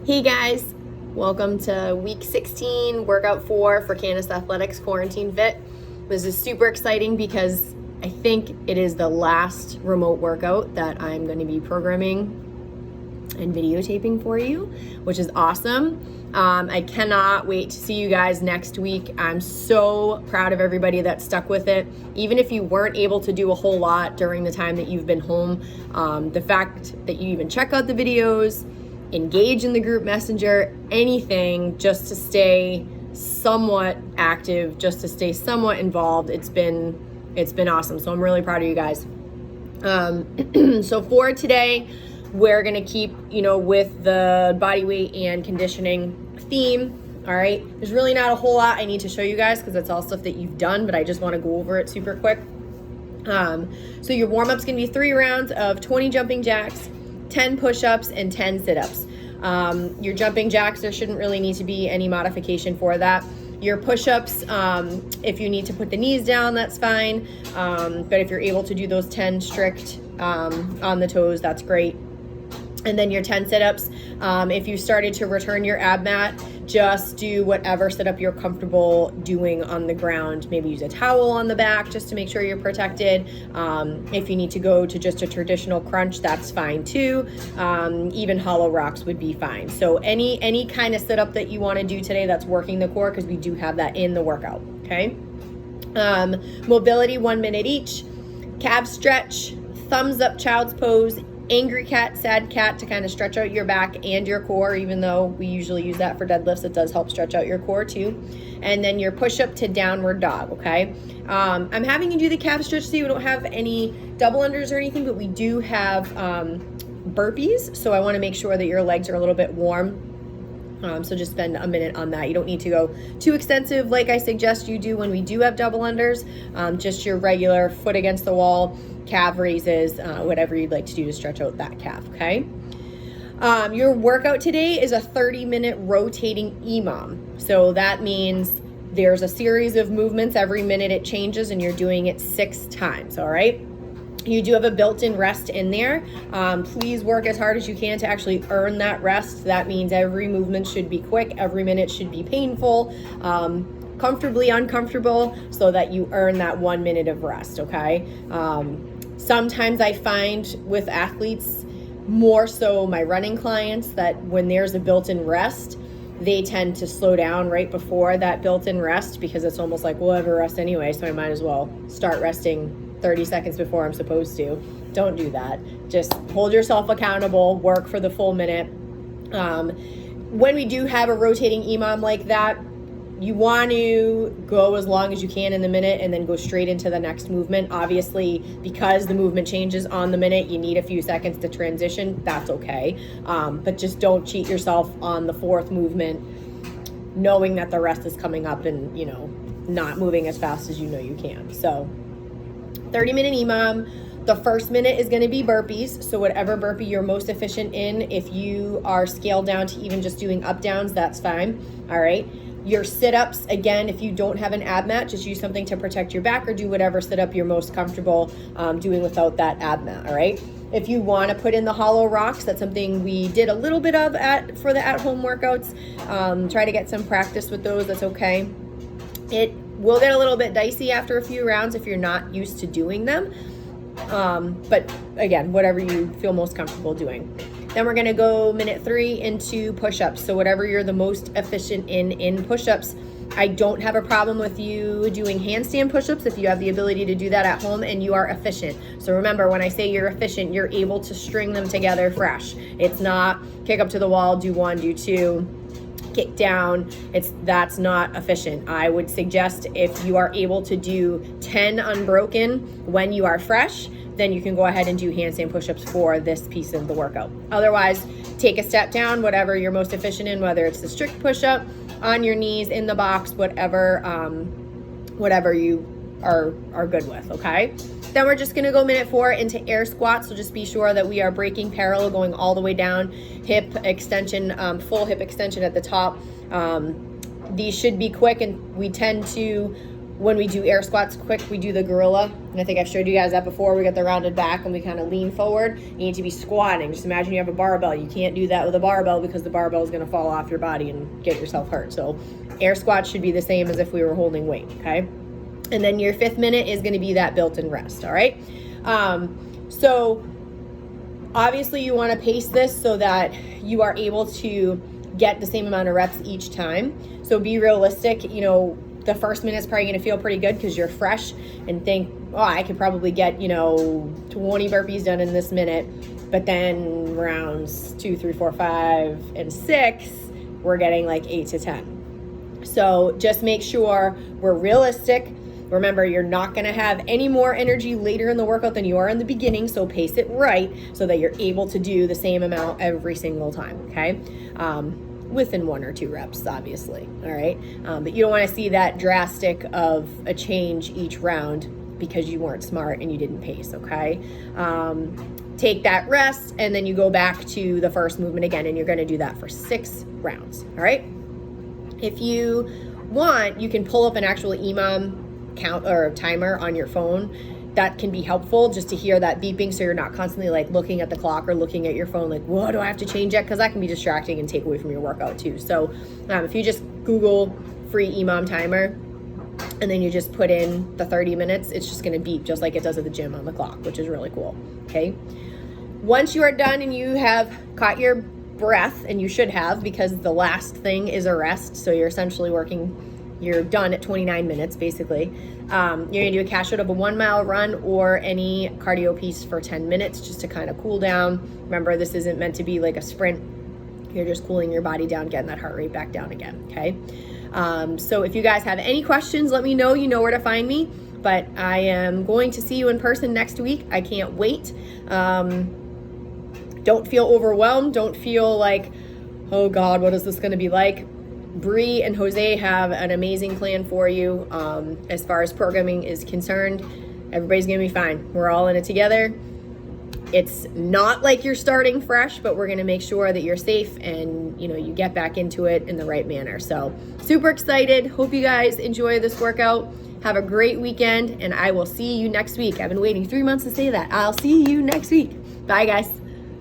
Hey guys, welcome to week 16, workout 4 for Canis Athletics Quarantine Fit. This is super exciting because I think it is the last remote workout that I'm going to be programming and videotaping for you, which is awesome. I cannot wait to see you guys next week. I'm so proud of everybody that stuck with it. Even if you weren't able to do a whole lot during the time that you've been home, the fact that you even check out the videos, engage in the group messenger, anything just to stay somewhat active, just to stay somewhat involved. It's been awesome. So I'm really proud of you guys. So for today, we're gonna keep, with the body weight and conditioning theme. All right. There's really not a whole lot I need to show you guys because it's all stuff that you've done, but I just want to go over it super quick. So your warm-up's gonna be 3 rounds of 20 jumping jacks, 10 push-ups, and 10 sit-ups. Your jumping jacks, there shouldn't really need to be any modification for that. Your push-ups, if you need to put the knees down, that's fine. But if you're able to do those 10 strict on the toes, that's great. And then your 10 sit-ups, if you started to return your ab mat, just do whatever sit-up you're comfortable doing on the ground. Maybe use a towel on the back just to make sure you're protected. If you need to go to just a traditional crunch, that's fine too. Even hollow rocks would be fine. So any kind of sit-up that you want to do today that's working the core, because we do have that in the workout, okay? Mobility, 1 minute each. Calf stretch, thumbs up child's pose, angry cat, sad cat to kind of stretch out your back and your core. Even though we usually use that for deadlifts, it does help stretch out your core too. And then your push-up to downward dog, okay? I'm having you do the calf stretch so you don't have any double unders or anything, but we do have burpees, so I want to make sure that your legs are a little bit warm. So just spend a minute on that. You don't need to go too extensive like I suggest you do when we do have double unders. Just your regular foot against the wall, calf raises, whatever you'd like to do to stretch out that calf, okay? Your workout today is a 30-minute rotating EMOM. So that means there's a series of movements. Every minute it changes and you're doing it 6 times, all right? You do have a built-in rest in there. Please work as hard as you can to actually earn that rest. That means every movement should be quick. Every minute should be painful, comfortably uncomfortable, so that you earn that 1 minute of rest, okay? Sometimes I find with athletes, more so my running clients, that when there's a built-in rest, they tend to slow down right before that built-in rest because it's almost like, we'll have a rest anyway, so I might as well start resting 30 seconds before I'm supposed to. Don't do that. Just hold yourself accountable, work for the full minute. When we do have a rotating EMOM like that, you want to go as long as you can in the minute and then go straight into the next movement. Obviously, because the movement changes on the minute, you need a few seconds to transition. That's okay. But just don't cheat yourself on the 4th movement, knowing that the rest is coming up and, not moving as fast as you know you can. So 30-minute EMOM. The first minute is going to be burpees. So whatever burpee you're most efficient in, if you are scaled down to even just doing up downs, that's fine. All right. Your sit-ups, again, if you don't have an ab mat, just use something to protect your back or do whatever sit-up you're most comfortable doing without that ab mat. All right. If you want to put in the hollow rocks, that's something we did a little bit of for the at-home workouts. Try to get some practice with those. That's okay. It will get a little bit dicey after a few rounds if you're not used to doing them. But again, whatever you feel most comfortable doing. Then we're going to go minute 3 into push-ups. So whatever you're the most efficient in push-ups. I don't have a problem with you doing handstand push-ups if you have the ability to do that at home and you are efficient. So remember, when I say you're efficient, you're able to string them together fresh. It's not kick up to the wall, do 1, do 2, kick down. That's not efficient. I would suggest if you are able to do 10 unbroken when you are fresh, then you can go ahead and do handstand push-ups for this piece of the workout. Otherwise, take a step down, whatever you're most efficient in, whether it's the strict push-up, on your knees, in the box, whatever you are good with, okay? Then we're just gonna go minute 4 into air squats. So just be sure that we are breaking parallel, going all the way down, hip extension, full hip extension at the top. These should be quick, and we tend to When we do air squats quick, we do the gorilla. And I think I've showed you guys that before. We get the rounded back and we kind of lean forward. You need to be squatting. Just imagine you have a barbell. You can't do that with a barbell because the barbell is going to fall off your body and get yourself hurt. So air squats should be the same as if we were holding weight, okay? And then your 5th minute is going to be that built-in rest, all right? So obviously you want to pace this so that you are able to get the same amount of reps each time. So be realistic. You know, the first minute's probably going to feel pretty good because you're fresh and think, oh, I could probably get, 20 burpees done in this minute. But then rounds 2, 3, 4, 5, and 6, we're getting like 8 to 10. So just make sure we're realistic. Remember, you're not going to have any more energy later in the workout than you are in the beginning, so pace it right so that you're able to do the same amount every single time, okay? Within 1 or 2 reps, obviously, all right? But you don't want to see that drastic of a change each round because you weren't smart and you didn't pace, okay? Take that rest, and then you go back to the first movement again, and you're going to do that for 6 rounds, all right? If you want, you can pull up an actual EMOM count or timer on your phone. That can be helpful just to hear that beeping so you're not constantly like looking at the clock or looking at your phone like, what do I have to change yet? Because that can be distracting and take away from your workout too. So if you just Google free EMOM timer and then you just put in the 30 minutes, it's just going to beep just like it does at the gym on the clock, which is really cool. Okay. Once you are done and you have caught your breath, and you should have, because the last thing is a rest. So you're essentially you're done at 29 minutes, basically. You're gonna do a cash out of a 1 mile run or any cardio piece for 10 minutes just to kind of cool down. Remember, this isn't meant to be like a sprint. You're just cooling your body down, getting that heart rate back down again, okay? So if you guys have any questions, let me know. You know where to find me. But I am going to see you in person next week. I can't wait. Don't feel overwhelmed. Don't feel like, oh God, what is this gonna be like? Bree and Jose have an amazing plan for you. As far as programming is concerned, everybody's gonna be fine. We're all in it together. It's not like you're starting fresh, but we're gonna make sure that you're safe and you get back into it in the right manner. So super excited. Hope you guys enjoy this workout. Have a great weekend, and I will see you next week. I've been waiting 3 months to say that. I'll see you next week. Bye, guys.